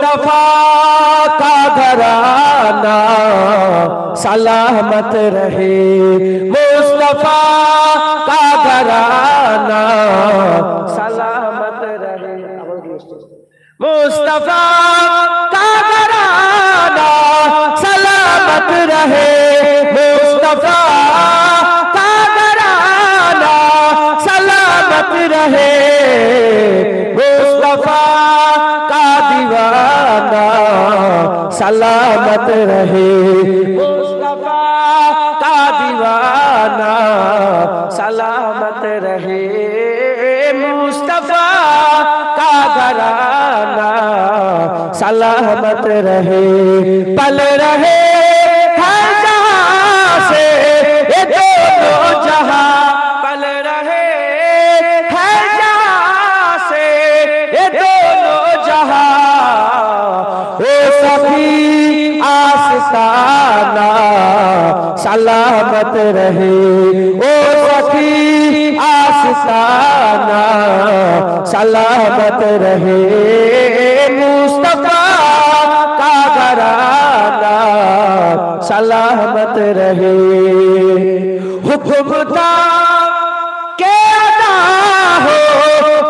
मुस्तफा का घराना सलामत रहे, मुस्तफा का घराना सलामत रहे, मुस्तफा का घराना सलामत रहे, मुस्तफा का घराना सलामत रहे, मुस्तफा का दीवाना सलामत रहे, मुस्तफा का दीवाना सलामत रहे, मुस्तफा का घराना सलामत रहे, पल रहे हर जहां से ये दोनों जहां, पल रहे हर जहां से ये दोनों जहां, ओ सभी आस्ताना सलामत रहे, ओ सभी आस्ताना सलामत रहे, मुस्तफा का घराना सलामत रहे। हुक्म था के अदा हो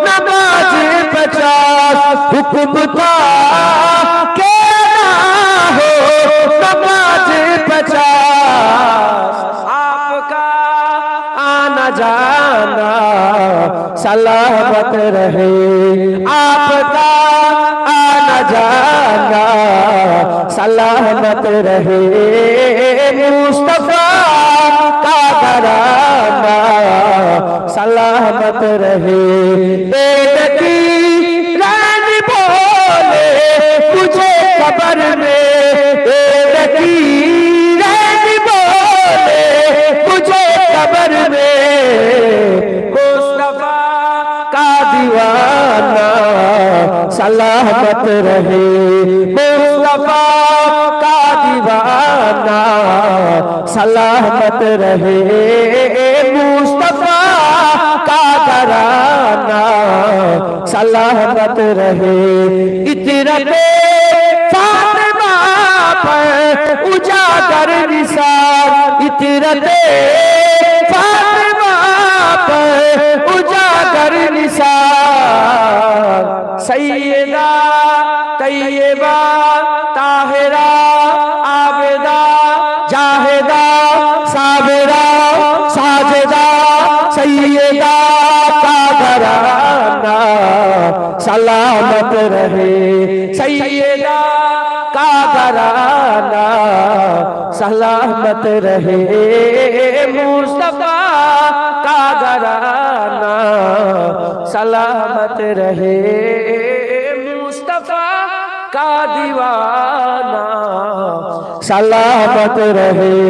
नमाज 50, हुक्म था के अदा हो नमाज 50, आपका आना जाना सलामत रहे, आपका आना जाना सलामत रहे, मुस्तफा का घराना सलामत रहे, एक की रानी बोले मुझे कब्र में, एक की रानी बोले मुझे कब्र में, मुस्तफा का दीवाना सलामत रहे, मुस्तफा का दीवाना सलामत रहे, मुस्तफा का घराना सलामत रहे, इतरते फातिमा पर उजागर निसार, इतरते फातिमा पर उजागर निसार, सैयदा तैयबा ताहिरा आबिदा जाहिदा साबिरा साजिदा सैयदा का घराना सलामत रहे, सैयदा का घराना सलामत रहे, मुस्तफा का घराना सलामत रहे, मुस्तफा का दीवाना सलामत रहे।